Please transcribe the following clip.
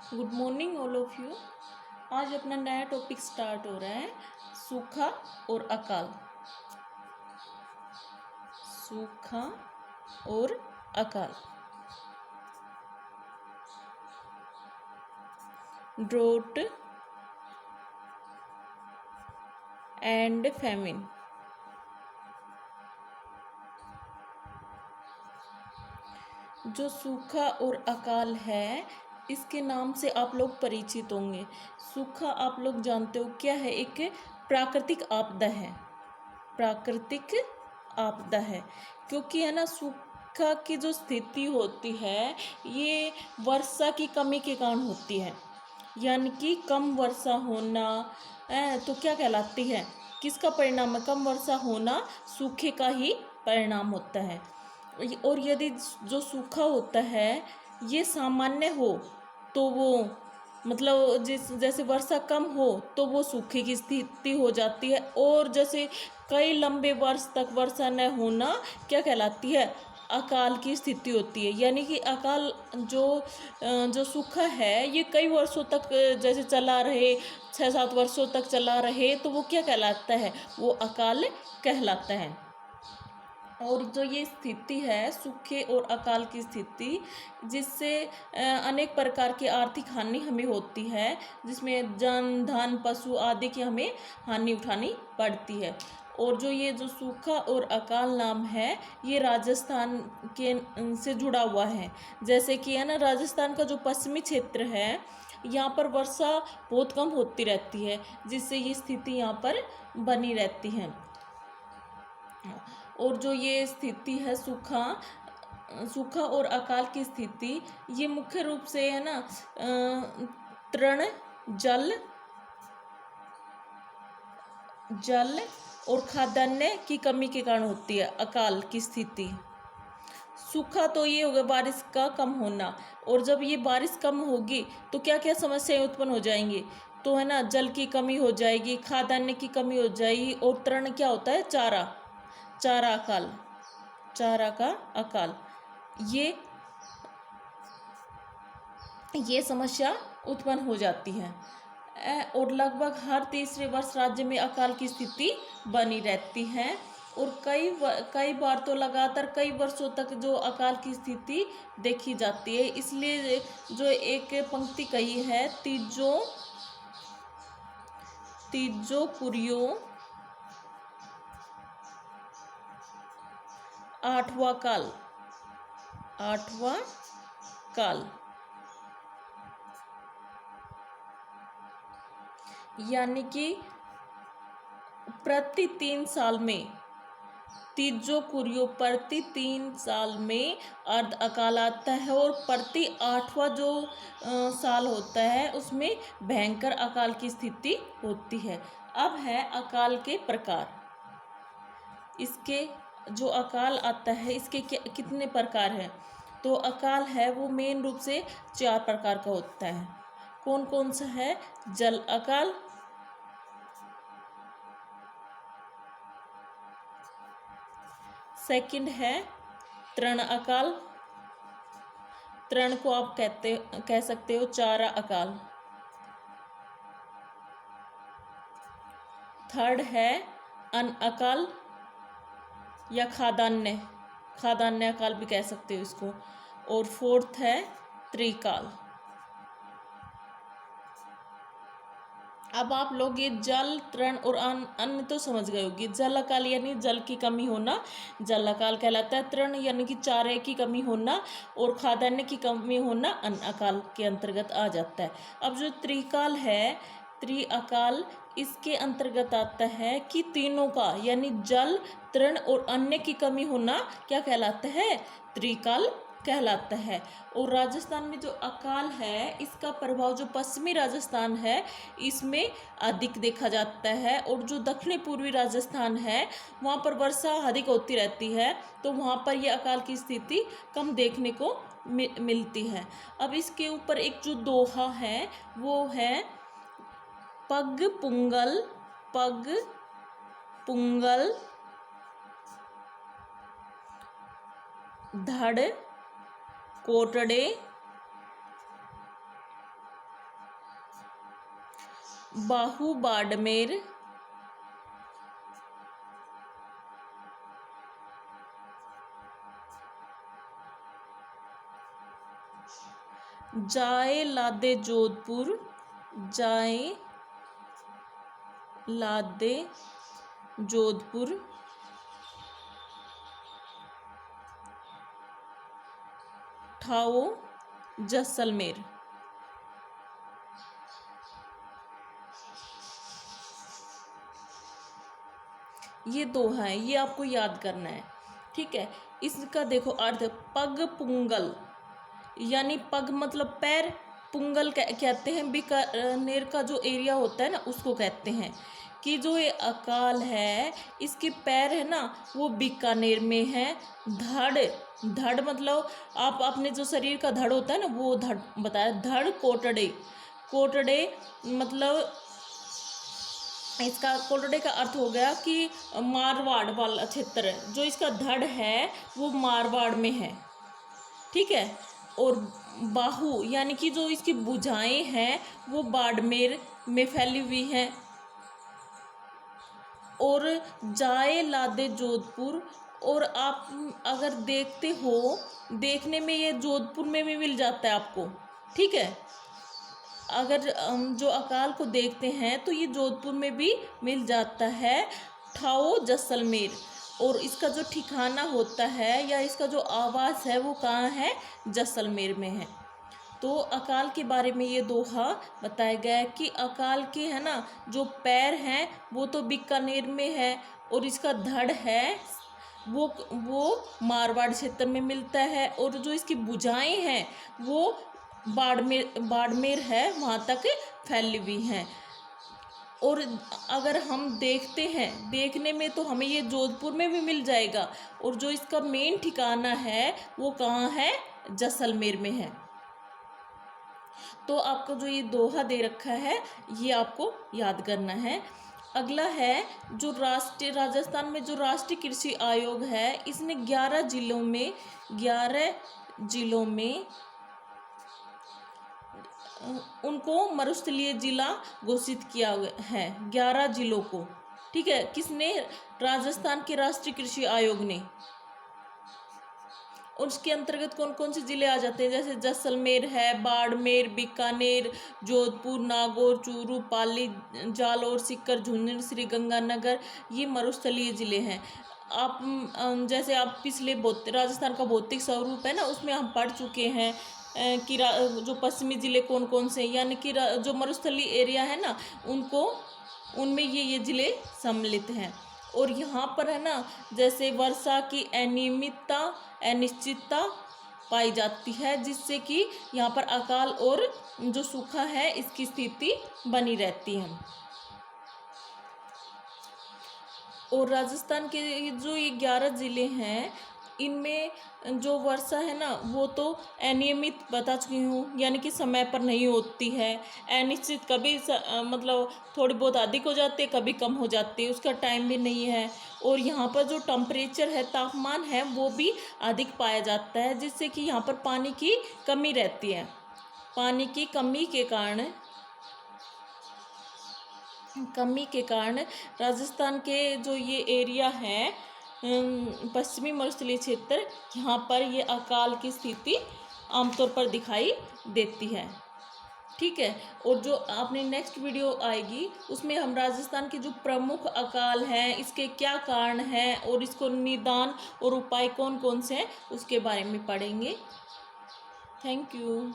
Good morning all of you. आज अपना नया टॉपिक स्टार्ट हो रहा है, सूखा और अकाल। सूखा और अकाल, ड्रोट एंड फैमिन। जो सूखा और अकाल है, इसके नाम से आप लोग परिचित होंगे। सूखा आप लोग जानते हो क्या है, एक प्राकृतिक आपदा है। प्राकृतिक आपदा है क्योंकि है ना, सूखा की जो स्थिति होती है ये वर्षा की कमी के कारण होती है। यानी कि कम वर्षा होना तो क्या कहलाती है, किसका परिणाम है? कम वर्षा होना सूखे का ही परिणाम होता है। और यदि जो सूखा होता है ये सामान्य हो तो वो मतलब जैसे वर्षा कम हो तो वो सूखे की स्थिति हो जाती है, और जैसे कई लंबे वर्ष तक वर्षा न होना क्या कहलाती है, अकाल की स्थिति होती है। यानी कि अकाल जो सूखा है ये कई वर्षों तक जैसे चला रहे, 6-7 वर्षों तक चला रहे, तो वो क्या कहलाता है, वो अकाल कहलाता है। और जो ये स्थिति है सूखे और अकाल की स्थिति, जिससे अनेक प्रकार की आर्थिक हानि हमें होती है, जिसमें जन धन पशु आदि की हमें हानि उठानी पड़ती है। और जो सूखा और अकाल नाम है ये राजस्थान के से जुड़ा हुआ है। जैसे कि है ना, राजस्थान का जो पश्चिमी क्षेत्र है यहाँ पर वर्षा बहुत कम होती रहती है, जिससे ये स्थिति यहाँ पर बनी रहती है। और जो ये स्थिति है सूखा और अकाल की स्थिति, ये मुख्य रूप से है ना तृण जल और खाद्यान्न की कमी के कारण होती है। अकाल की स्थिति, सूखा तो ये होगा बारिश का कम होना, और जब ये बारिश कम होगी तो क्या क्या समस्याएं उत्पन्न हो जाएंगी, तो है ना जल की कमी हो जाएगी, खाद्यान्न की कमी हो जाएगी, और तृण क्या होता है, चारा का अकाल, ये समस्या उत्पन्न हो जाती है। और लगभग हर तीसरे वर्ष राज्य में अकाल की स्थिति बनी रहती है, और कई बार तो लगातार कई वर्षों तक जो अकाल की स्थिति देखी जाती है। इसलिए जो एक पंक्ति कही है, तीजो कुरियो आठवां काल, यानी कि प्रति 3 साल में, तीजो कुरियो प्रति 3 साल में अर्ध अकाल आता है, और प्रति 8वां जो साल होता है उसमें भयंकर अकाल की स्थिति होती है। अब है अकाल के प्रकार। इसके जो अकाल आता है इसके कितने प्रकार हैं, तो अकाल है वो मेन रूप से 4 प्रकार का होता है। कौन कौन सा है? जल अकाल, सेकंड है तृण अकाल, तृण को आप कह सकते हो चारा अकाल। थर्ड है अन्न अकाल या खाद्यान्न अकाल भी कह सकते हो इसको। और फोर्थ है त्रिकाल। अब आप लोग ये जल, तृण और अन्न तो समझ गए होगी। जल अकाल यानी जल की कमी होना, जल अकाल कहलाता है। तृण यानी कि चारे की कमी होना, और खाद्यान्न की कमी होना अन्न अकाल के अंतर्गत आ जाता है। अब जो त्रिकाल है, त्रिअकाल, इसके अंतर्गत आता है कि तीनों का यानी जल, तृण और अन्न की कमी होना क्या कहलाता है, त्रिकाल कहलाता है। और राजस्थान में जो अकाल है इसका प्रभाव जो पश्चिमी राजस्थान है इसमें अधिक देखा जाता है, और जो दक्षिणी पूर्वी राजस्थान है वहाँ पर वर्षा अधिक होती रहती है, तो वहाँ पर यह अकाल की स्थिति कम देखने को मिलती है। अब इसके ऊपर एक जो दोहा है वो है, पग पुंगल धड़ कोटड़े बाहू बाड़मेर, जाए लादे जोधपुर, जाए लादे जोधपुर, ठाओ जैसलमेर। ये दो हैं, ये आपको याद करना है, ठीक है। इसका देखो अर्थ, पग पुंगल, यानी पग मतलब पैर, पुंगल कहते हैं बीकानेर का जो एरिया होता है ना उसको कहते हैं कि जो ये अकाल है इसके पैर है ना वो बीकानेर में है। धड़, धड़ मतलब आप अपने जो शरीर का धड़ होता है ना वो धड़ बताया। धड़ कोटड़े, कोटड़े मतलब इसका कोटड़े का अर्थ हो गया कि मारवाड़ वाला क्षेत्र, जो इसका धड़ है वो मारवाड़ में है, ठीक है। और बाहु यानी कि जो इसकी भुजाएं हैं वो बाड़मेर में फैली हुई हैं। और जाए लादे जोधपुर, और आप अगर देखते हो, देखने में ये जोधपुर में भी मिल जाता है आपको, ठीक है। अगर जो अकाल को देखते हैं तो ये जोधपुर में भी मिल जाता है, ठाओ जैसलमेर। और इसका जो ठिकाना होता है या इसका जो आवास है वो कहाँ है, जैसलमेर में है। तो अकाल के बारे में ये दोहा बताया गया है कि अकाल के है ना जो पैर हैं वो तो बीकानेर में है, और इसका धड़ है वो मारवाड़ क्षेत्र में मिलता है, और जो इसकी भुजाएं हैं वो बाड़मेर है वहाँ तक फैली हुई हैं। और अगर हम देखते हैं, देखने में तो हमें ये जोधपुर में भी मिल जाएगा, और जो इसका मेन ठिकाना है वो कहाँ है, जैसलमेर में है। तो आपको जो ये दोहा दे रखा है ये आपको याद करना है। अगला है जो राजस्थान में जो राष्ट्रीय कृषि आयोग है, इसने 11 जिलों में उनको मरुस्थलीय जिला घोषित किया है, 11 जिलों को, ठीक है। किसने, राजस्थान के राष्ट्रीय कृषि आयोग ने। और उसके अंतर्गत कौन कौन से जिले आ जाते हैं, जैसे जैसलमेर है, बाड़मेर, बीकानेर, जोधपुर, नागौर, चूरू, पाली, जालौर, सीकर, झुंझुनू, श्रीगंगानगर, ये मरुस्थलीय जिले हैं। आप जैसे आप पिछले राजस्थान का भौतिक स्वरूप है ना उसमें हम पढ़ चुके हैं कि जो पश्चिमी जिले कौन कौन से, यानी कि जो मरुस्थलीय एरिया है ना उनमें ये जिले सम्मिलित हैं। और यहाँ पर है ना जैसे वर्षा की अनियमितता, अनिश्चितता पाई जाती है, जिससे कि यहाँ पर अकाल और जो सूखा है इसकी स्थिति बनी रहती है। और राजस्थान के जो ये 11 जिले हैं इनमें जो वर्षा है ना वो तो अनियमित बता चुकी हूँ, यानी कि समय पर नहीं होती है। अनिश्चित, कभी मतलब थोड़ी बहुत अधिक हो जाती है, कभी कम हो जाती है, उसका टाइम भी नहीं है। और यहाँ पर जो टेम्परेचर है, तापमान है, वो भी अधिक पाया जाता है, जिससे कि यहाँ पर पानी की कमी रहती है। पानी की कमी के कारण राजस्थान के जो ये एरिया है पश्चिमी मरुस्थलीय क्षेत्र, यहाँ पर ये अकाल की स्थिति आमतौर पर दिखाई देती है, ठीक है। और जो आपने नेक्स्ट वीडियो आएगी उसमें हम राजस्थान के जो प्रमुख अकाल हैं, इसके क्या कारण हैं और इसको निदान और उपाय कौन कौन से हैं उसके बारे में पढ़ेंगे। Thank you.